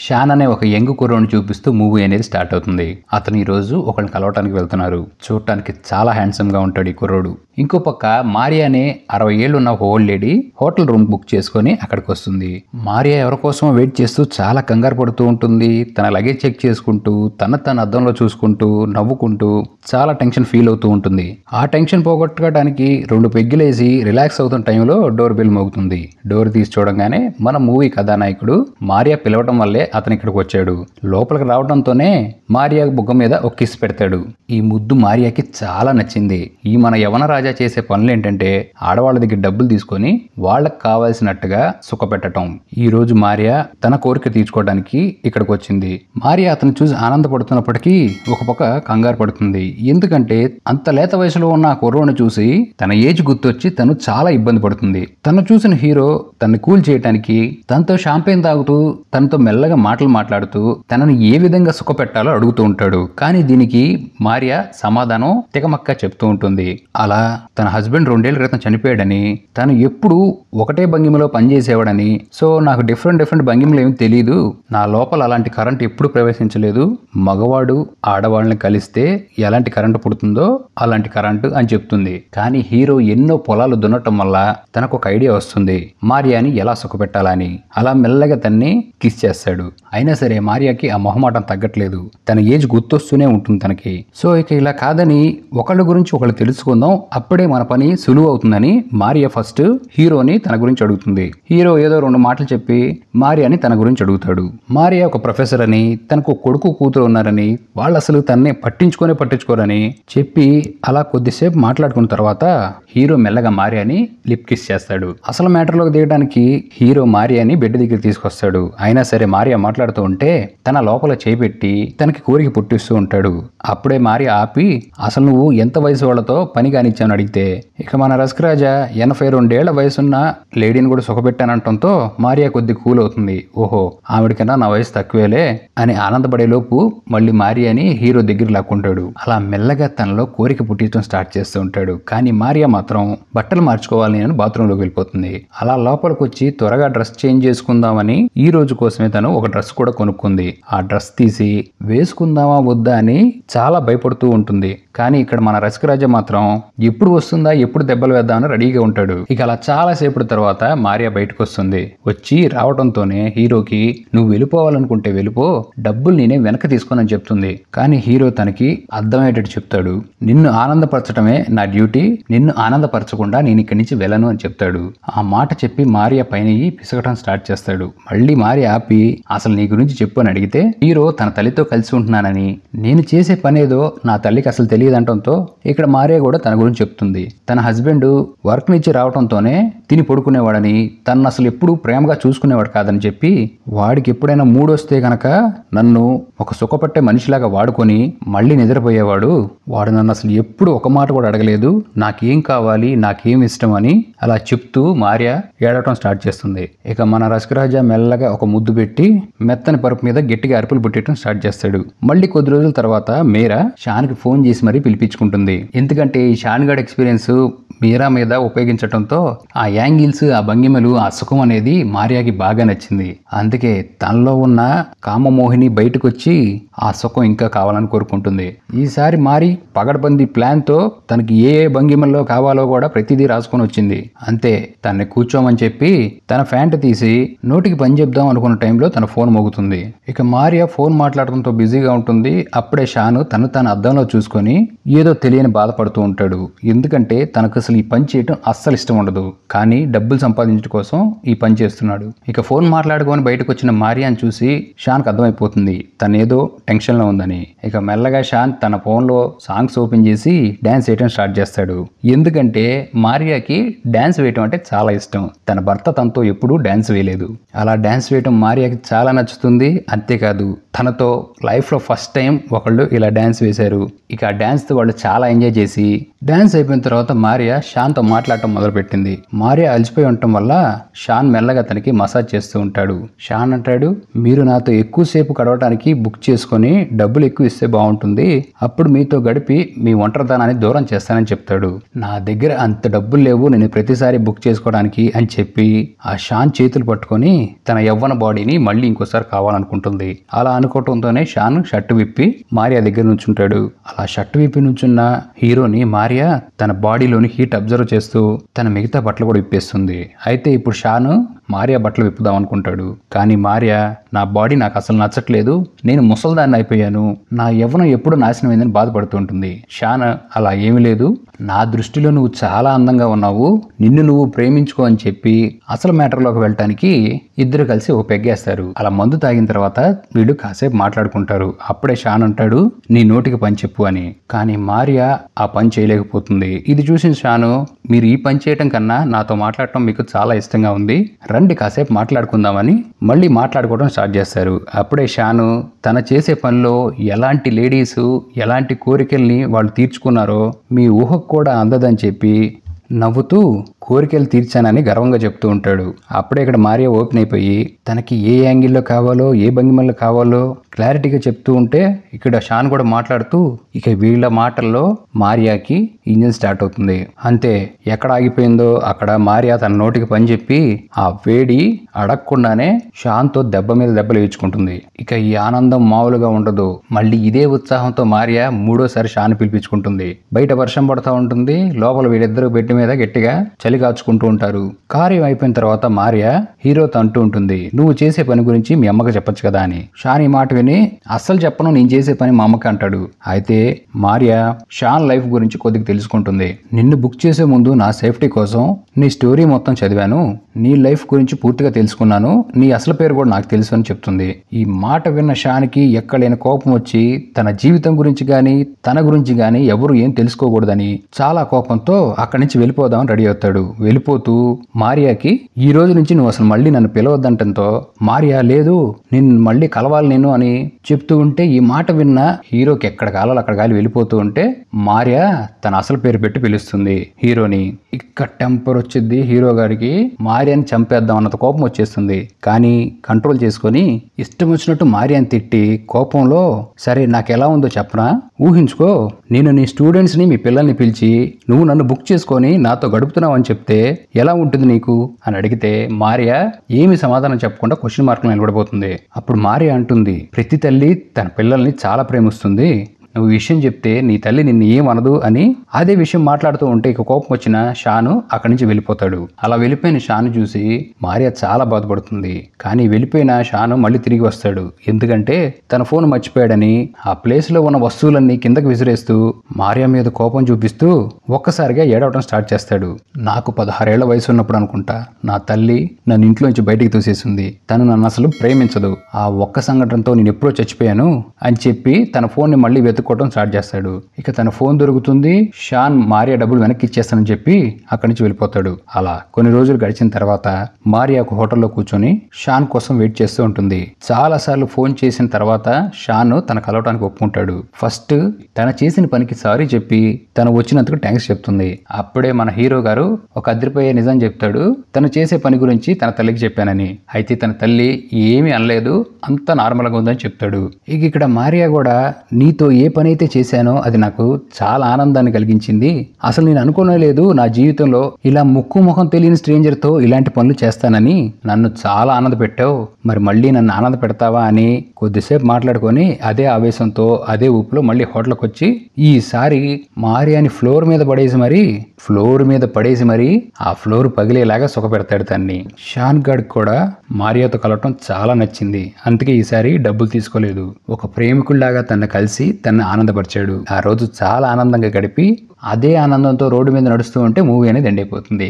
షాన్ అనే ఒక యంగ్ కుర్రోని చూపిస్తూ మూవీ అనేది స్టార్ట్ అవుతుంది. అతను ఈ రోజు ఒకరిని కలవటానికి వెళ్తున్నారు. చూడటానికి చాలా హ్యాండ్సమ్ గా ఉంటాడు ఈ కుర్రోడు. ఇంకో పక్క మారియా అనే 60 ఏళ్ళు ఉన్న ఒక old lady hotel room book చేసుకుని అక్కడికి వస్తుంది. మారియా ఎవరి కోసం వెయిట్ చేస్తూ చాలా కంగారు పడుతూ ఉంటుంది. తన లగేజ్ చెక్ చేసుకుంటూ తన అద్దంలో చూసుకుంటూ నవ్వుకుంటూ చాలా టెన్షన్ ఫీల్ అవుతూ ఉంటుంది. ఆ టెన్షన్ పోగొట్టుకోవడానికి 2 పెగ్గులేసి రిలాక్స్ అవుతున్న టైంలో డోర్ బెల్ మోగుతుంది. డోర్ తీసి చూడంగానే మన మూవీ కథానాయకుడు మారియా పిలవడం వల్లే అతను ఇక్కడికి వచ్చాడు. లోపలికి రావడంతోనే మారియా బుగ్గ మీద ఒక కిస్ పెడతాడు. ఈ ముద్దు మారియాకి చాలా నచ్చింది. ఈ మన యవన రాజా చేసే పనులు ఏంటంటే ఆడవాళ్ళ దగ్గర డబ్బులు తీసుకొని వాళ్ళకి కావాల్సినట్టుగా సుఖపెట్టడం. ఈ రోజు మారియా తన కోరిక తీర్చుకోవడానికి ఇక్కడికి వచ్చింది. మారియా అతను చూసి ఆనందపడుతున్నప్పటికీ ఒక పక్క కంగారు పడుతుంది. ఎందుకంటే అంత లేత వయసులో ఉన్న ఆ కుర్రోని చూసి తన ఏజ్ గుర్తొచ్చి తను చాలా ఇబ్బంది పడుతుంది. తను చూసిన హీరో తనని కూల్ చేయడానికి తనతో షాంపెయిన్ తాగుతూ తనతో మెల్లగా మాటలు మాట్లాడుతూ తనను ఏ విధంగా సుఖపెట్టాలో అడుగుతూ ఉంటాడు. కానీ దీనికి మారియా సమాధానం తికమక్క చెప్తూ ఉంటుంది. అలా తన హస్బెండ్ 2 ఏళ్ల క్రితం చనిపోయాడని, తను ఎప్పుడు ఒకటే భంగిమలో పనిచేసేవాడని, సో నాకు డిఫరెంట్ భంగిమలు ఏమీ తెలియదు, నా లోపల అలాంటి కరెంట్ ఎప్పుడు ప్రవేశించలేదు, మగవాడు ఆడవాళ్ళని కలిస్తే ఎలాంటి కరెంటు పుడుతుందో అలాంటి కరెంటు అని చెప్తుంది. కానీ హీరో ఎన్నో పొలాలు దున్నటం వల్ల తనకు ఒక ఐడియా వస్తుంది, మారియాని ఎలా సుఖపెట్టాలని. అలా మెల్లగా తన్ని కిస్ చేస్తాడు. అయినా సరే మారియాకి ఆ మొహమాటం తగ్గట్లేదు. తన ఏజ్ గుర్తొస్తూనే ఉంటుంది తనకి. సో ఇక ఇలా కాదని ఒకళ్ళ గురించి ఒకళ్ళు తెలుసుకుందాం, అప్పుడే మన పని సులువు అవుతుందని మారియా ఫస్ట్ హీరోని తన గురించి అడుగుతుంది. హీరో ఏదో 2 మాటలు చెప్పి మారియాని తన గురించి అడుగుతాడు. మారియా ఒక ప్రొఫెసర్ అని, తనకు కొడుకు కూతురు ఉన్నారని, వాళ్ళు అసలు తన్నే పట్టించుకోరని చెప్పి అలా కొద్దిసేపు మాట్లాడుకున్న తర్వాత హీరో మెల్లగా మారియాని లిప్ కిస్ చేస్తాడు. అసలు మ్యాటర్లోకి దిగడానికి హీరో మారియాని బెడ్ దగ్గర తీసుకొస్తాడు. అయినా సరే మారియా మాట్లాడుతూ ఉంటే తన లోపల చేపెట్టి తనకి కోరిక పుట్టిస్తూ ఉంటాడు. అప్పుడే మారియా ఆపి, అసలు నువ్వు ఎంత వయసు వాళ్ళతో పని కానిచ్చాను అడిగితే ఇక మన రస్కరాజా 82 ఏళ్ల వయసున్న లేడీని కూడా సుఖపెట్టానంటంతో మారియా కొద్ది కూల్ అవుతుంది. ఓహో, ఆవిడకన్నా నా వయసు తక్కువేలే అని ఆనందపడే లోపు మళ్ళీ మారియాని హీరో దగ్గర లాక్కుంటాడు. అలా మెల్లగా తనలో కోరిక పుట్టించడం స్టార్ట్ చేస్తూ ఉంటాడు. కానీ మారియా మాత్రం బట్టలు మార్చుకోవాలని అని బాత్రూంలోకి వెళ్ళిపోతుంది. అలా లోపలికి వచ్చి త్వరగా డ్రెస్ చేంజ్ చేసుకుందామని ఈ రోజు కోసమే తను ఒక డ్రెస్ కూడా కొనుక్కుంది. ఆ డ్రెస్ తీసి వేసుకుందామా వద్దా అని చాలా భయపడుతూ ఉంటుంది. కానీ ఇక్కడ మన రసికరాజా మాత్రం ఎప్పుడు వస్తుందా, ఎప్పుడు దెబ్బలు వేద్దామని రెడీగా ఉంటాడు. ఇక అలా చాలా సేపటి తర్వాత మారియా బయటకు వస్తుంది. వచ్చి రావడంతోనే హీరోకి నువ్వు వెళ్ళిపోవాలనుకుంటే వెళ్ళిపో, డబ్బులు నేనే వెనక తీసుకోనని చెప్తుంది. కానీ హీరో తనకి అర్థమయ్యేటట్టు చెప్తాడు, నిన్ను ఆనందపరచడమే నా డ్యూటీ, నిన్ను ఆనందపరచకుండా నేను ఇక్కడి నుంచి వెళ్ళను అని చెప్తాడు. ఆ మాట చెప్పి మారియా పైన పిసగటం స్టార్ట్ చేస్తాడు. మళ్ళీ మారియా ఆపి అసలు నీ గురించి చెప్పు అని అడిగితే హీరో తన తల్లితో కలిసి ఉంటున్నానని, నేను చేసే పనేదో నా తల్లికి అసలు తెలియదంటంతో ఇక్కడ మారియా కూడా తన గురించి చెప్తుంది. తన హస్బెండ్ వర్క్ నుంచి రావడంతోనే తిని పడుకునేవాడని, తను అసలు ఎప్పుడు ప్రేమగా చూసుకునేవాడు కాదని చెప్పి వాడికి ఎప్పుడైనా మూడొస్తే గనక నన్ను ఒక సుఖపట్టే మనిషిలాగా వాడుకొని మళ్ళీ నిద్రపోయేవాడు, వాడు నన్ను అసలు ఎప్పుడు ఒక మాట కూడా అడగలేదు, నాకేం కావాలి నాకేం ఇష్టం అని అలా చెప్తూ మారియా ఏడవటం స్టార్ట్ చేస్తుంది. ఇక మన రసికరాజా మెల్లగా ఒక ముద్దు పెట్టి మెత్తని పరుపు మీద గట్టిగా అరుపులు పుట్టడం స్టార్ట్ చేస్తాడు. మళ్ళీ కొద్ది రోజుల తర్వాత మీరా షాన్కి ఫోన్ చేసి మరీ పిలిపించుకుంటుంది. ఎందుకంటే ఈ షాన్ గడ్ ఎక్స్పీరియన్స్ మీరా మీద ఉపయోగించడంతో ఆ యాంగిల్స్, ఆ భంగిమలు, ఆ సుఖం అనేది మారియాకి బాగా నచ్చింది. అందుకే తనలో ఉన్న కామమోహిని బయటకు వచ్చి ఆ సుఖం ఇంకా కావాలని కోరుకుంటుంది. ఈసారి మారి పగడబందీ ప్లాన్ తో తనకి ఏ భంగిమల్లో కావాలో కూడా ప్రతిదీ రాసుకొని వచ్చింది. అంతే, తనని కూర్చోమని చెప్పి తన ఫ్యాంట్ తీసి నోటికి పని చెప్దాం అనుకున్న టైంలో తన ఫోన్ మోగుతుంది. ఇక మారియా ఫోన్ మాట్లాడటంతో బిజీగా ఉంటుంది. అప్పుడే షాను తన అద్దంలో చూసుకొని ఏదో తెలియని బాధపడుతూ ఉంటాడు. ఎందుకంటే తనకు అసలు ఈ పని చేయటం అస్సలు ఇష్టం ఉండదు, కానీ డబ్బులు సంపాదించడం కోసం ఈ పని చేస్తున్నాడు. ఇక ఫోన్ మాట్లాడుకొని బయటకు వచ్చిన మారియాని చూసి షాన్కి అర్థమైపోతుంది తనేదో టెన్షన్ లో ఉందని. ఇక మెల్లగా షాన్ తన ఫోన్ లో సాంగ్స్ ఓపెన్ చేసి డాన్స్ వేయటం స్టార్ట్ చేస్తాడు. ఎందుకంటే మారియాకి డాన్స్ వేయటం అంటే చాలా ఇష్టం. తన భర్త తనతో ఎప్పుడూ డాన్స్ వేయలేదు. అలా డాన్స్ వేయటం మారియాకి చాలా నచ్చుతుంది. అంతేకాదు తనతో లైఫ్ లో ఫస్ట్ టైం ఒకళ్ళు ఇలా డాన్స్ వేశారు. ఇక ఆ డాన్స్ తో వాళ్ళు చాలా ఎంజాయ్ చేసి డాన్స్ అయిపోయిన తర్వాత మారియా షాన్తో మాట్లాడటం మొదలుపెట్టింది. మారియా అలసిపోయి ఉండటం వల్ల షాన్ మెల్లగా తనకి మసాజ్ చేస్తూ ఉంటాడు. షాన్ అంటాడు, మీరు నాతో ఎక్కువసేపు గడవడానికి బుక్ చేసుకొని డబ్బులు ఎక్కువ ఇస్తే బాగుంటుంది, అప్పుడు మీతో గడిపి మీ ఒంటరితనాన్ని దూరం చేస్తానని చెప్తాడు. నా దగ్గర అంత డబ్బులు లేవు నేను ప్రతిసారి బుక్ చేసుకోవడానికి అని చెప్పి ఆ షాన్ చేతులు పట్టుకొని తన యవ్వన బాడీని మళ్ళీ ఇంకోసారి కావాలనుకుంటుంది. అలా అనుకోవటంతోనే షాన్ షర్టు విప్పి మారియా దగ్గర నుంచుంటాడు. అలా షర్టు విప్పి నుంచున్న హీరోని మారియా తన బాడీలోని హీట్ అబ్జర్వ్ చేస్తూ తన మిగతా బట్టలు కూడా విప్పేస్తుంది. అయితే ఇప్పుడు షాను మారియా బట్టలు విప్పుదాం అనుకుంటాడు. కానీ మారియా, నా బాడీ నాకు అసలు నచ్చట్లేదు, నేను ముసల్దాన్ని అయిపోయాను, నా యవ్వనం ఎప్పుడు నాశనమైందని బాధపడుతూ ఉంటుంది. షాన్, అలా ఏమీ లేదు, నా దృష్టిలో నువ్వు చాలా అందంగా ఉన్నావు, నిన్ను నువ్వు ప్రేమించుకో అని చెప్పి అసలు మ్యాటర్లోకి వెళ్ళటానికి ఇద్దరు కలిసి ఒక పెగ్గేస్తారు. అలా మందు తాగిన తర్వాత వీళ్ళు కాసేపు మాట్లాడుకుంటారు. అప్పుడే షాన్ అంటాడు, నీ నోటికి పని చెప్పు అని. కానీ మారియా ఆ పని చేయలేకపోతుంది. ఇది చూసిన షాను, మీరు ఈ పని చేయటం కన్నా నాతో మాట్లాడటం మీకు చాలా ఇష్టంగా ఉంది, రండి కాసేపు మాట్లాడుకుందామని మళ్ళీ మాట్లాడుకోవడం స్టార్ట్ చేస్తారు. అప్పుడే షాను తన చేసే పనిలో ఎలాంటి లేడీసు ఎలాంటి కోరికల్ని వాళ్ళు తీర్చుకున్నారో మీ ఊహకు కూడా అందదని చెప్పి నవ్వుతూ కోరికలు తీర్చానని గర్వంగా చెప్తూ ఉంటాడు. అప్పుడే ఇక్కడ మారియా ఓపెన్ అయిపోయి తనకి ఏ యాంగిల్లో కావాలో ఏ భంగిమల్లో కావాలో క్లారిటీగా చెప్తూ ఉంటే ఇక్కడ షాన్ కూడా మాట్లాడుతూ ఇక వీళ్ళ మాటల్లో మారియాకి ఇంజిన్ స్టార్ట్ అవుతుంది. అంతే, ఎక్కడ ఆగిపోయిందో అక్కడ మారియా తన నోటికి పని చెప్పి ఆ వేడి అడగకుండానే షాన్తో దెబ్బ మీద దెబ్బలు వేయించుకుంటుంది. ఇక ఈ ఆనందం మామూలుగా ఉండదు. మళ్ళీ ఇదే ఉత్సాహంతో మారియా మూడోసారి షాన్ పిలిపించుకుంటుంది. బయట వర్షం పడుతూ ఉంటుంది, లోపల వీళ్ళిద్దరు బెడ్ మీద గట్టిగా చలి కాచుకుంటూ ఉంటారు. కార్యం అయిపోయిన తర్వాత మారియా హీరోతో అంటూ ఉంటుంది, నువ్వు చేసే పని గురించి మీ అమ్మకి చెప్పొచ్చు కదా అని. షాన్ ఈ మాట విని, అస్సలు చెప్పను, నేను చేసే పని మా అమ్మకి అంటాడు. అయితే మారియా షాన్ లైఫ్ గురించి కొద్దిగా తెలుసుకుంటుంది. నిన్ను బుక్ చేసే ముందు నా సేఫ్టీ కోసం నీ స్టోరీ మొత్తం చదివాను, నీ లైఫ్ గురించి పూర్తిగా తెలుసుకున్నాను, నీ అసలు పేరు కూడా నాకు తెలుసు అని చెప్తుంది. ఈ మాట విన్న షాన్కి ఎక్కడైనా కోపం వచ్చి తన జీవితం గురించి కానీ తన గురించి కానీ ఎవరు ఏం తెలుసుకోకూడదని చాలా కోపంతో అక్కడి నుంచి వెళ్ళిపోదామని రెడీ అవుతాడు. వెళ్ళిపోతూ మారియాకి, ఈ రోజు నుంచి నువ్వు అసలు మళ్ళీ నన్ను పిలవద్దంటంతో మారియా, లేదు నేను మళ్ళీ కలవాలి నేను అని చెప్తూ ఉంటే ఈ మాట విన్న హీరోకి ఎక్కడ కాలాలి అక్కడ కాలి వెళ్ళిపోతూ ఉంటే మారియా తన అసలు పేరు పెట్టి పిలుస్తుంది హీరోని. ఇక్కడ టెంపర్ వచ్చింది హీరో గారికి. మారియాని చంపేద్దాం అన్నంత కోపం వచ్చేస్తుంది. కానీ కంట్రోల్ చేసుకొని ఇష్టం వచ్చినట్టు మారియాని తిట్టి కోపంలో, సరే నాకు ఎలా ఉందో చెప్పనా, ఊహించుకో, నేను నీ స్టూడెంట్స్ని మీ పిల్లల్ని పిలిచి నువ్వు నన్ను బుక్ చేసుకొని నాతో గడుపుతున్నావు అని చెప్తే ఎలా ఉంటుంది నీకు అని అడిగితే మారియా ఏమి సమాధానం చెప్పకుండా క్వశ్చన్ మార్కులు నిలబడిపోతుంది. అప్పుడు మారియా అంటుంది, ప్రతి తల్లి తన పిల్లల్ని చాలా ప్రేమిస్తుంది, నువ్వు విషయం చెప్తే నీ తల్లి నిన్ను ఏమనదు అని అదే విషయం మాట్లాడుతూ ఉంటే ఇక కోపం వచ్చిన షాను అక్కడి నుంచి వెళ్ళిపోతాడు. అలా వెళ్ళిపోయిన షాను చూసి మారియా చాలా బాధపడుతుంది. కానీ వెళ్ళిపోయిన షాను మళ్ళీ తిరిగి వస్తాడు. ఎందుకంటే తన ఫోన్ మర్చిపోయాడని ఆ ప్లేస్ లో ఉన్న వస్తువులన్నీ కిందకి విసిరేస్తూ మారియా మీద కోపం చూపిస్తూ ఒక్కసారిగా ఏడవటం స్టార్ట్ చేస్తాడు. నాకు 16 ఏళ్ల వయసు ఉన్నప్పుడు అనుకుంటా నా తల్లి నన్ను ఇంట్లోంచి బయటికి తోసేసింది, తను నన్ను అసలు ప్రేమించదు, ఆ ఒక్క సంఘటనతో నేను ఎప్పుడో చచ్చిపోయాను అని చెప్పి తన ఫోన్ ని మళ్ళీ వెతుక్కోవడం స్టార్ట్ చేస్తాడు. ఇక తన ఫోన్ దొరుకుతుంది. షాన్ మారియా డబ్బులు వెనక్కి ఇచ్చేస్తానని చెప్పి అక్కడి నుంచి వెళ్ళిపోతాడు. అలా కొన్ని రోజులు గడిచిన తర్వాత మారియా ఒక హోటల్లో కూర్చొని షాన్ కోసం వెయిట్ చేస్తూ ఉంటుంది. చాలా సార్లు ఫోన్ చేసిన తర్వాత షాన్ తన కలవటానికి ఒప్పుకుంటాడు. ఫస్ట్ తన చేసిన పనికి సారీ చెప్పి తను వచ్చినందుకు థ్యాంక్స్ చెప్తుంది. అప్పుడే మన హీరో గారు ఒక అదిరిపోయే నిజం చెప్తాడు, తను చేసే పని గురించి తన తల్లికి చెప్పానని. అయితే తన తల్లి ఏమీ అనలేదు, అంతా నార్మల్గా ఉందని చెప్తాడు. ఇక ఇక్కడ మారియా కూడా, నీతో ఏ పని అయితే చేశానో అది నాకు చాలా ఆనందాన్ని కలిగించింది, అసలు నేను అనుకోలేదు నా జీవితంలో ఇలా ముక్కు ముఖం తెలియని స్ట్రేంజర్ తో ఇలాంటి పనులు చేస్తానని, నన్ను చాలా ఆనంద పెట్టావు, మరి మళ్ళీ నన్ను ఆనంద పెడతావా అని కొద్దిసేపు మాట్లాడుకొని అదే ఆవేశంతో అదే ఊపులో మళ్ళీ హోటల్కి వచ్చి ఈసారి మారియాని ఫ్లోర్ మీద పడేసి మరి ఆ ఫ్లోర్ పగిలేలాగా సుఖపెడతాడు తన్ని. షాన్ గాడ్ కూడా మారియాతో కలవటం చాలా నచ్చింది, అందుకే ఈసారి డబ్బులు తీసుకోలేదు, ఒక ప్రేమికుల్లాగా తన కలిసి తనని ఆనందపరిచాడు. ఆ రోజు చాలా ఆనందంగా గడిపి అదే ఆనందంతో రోడ్డు మీద నడుస్తూ ఉంటే మూవీ అనేది ఎండ్ అయిపోతుంది.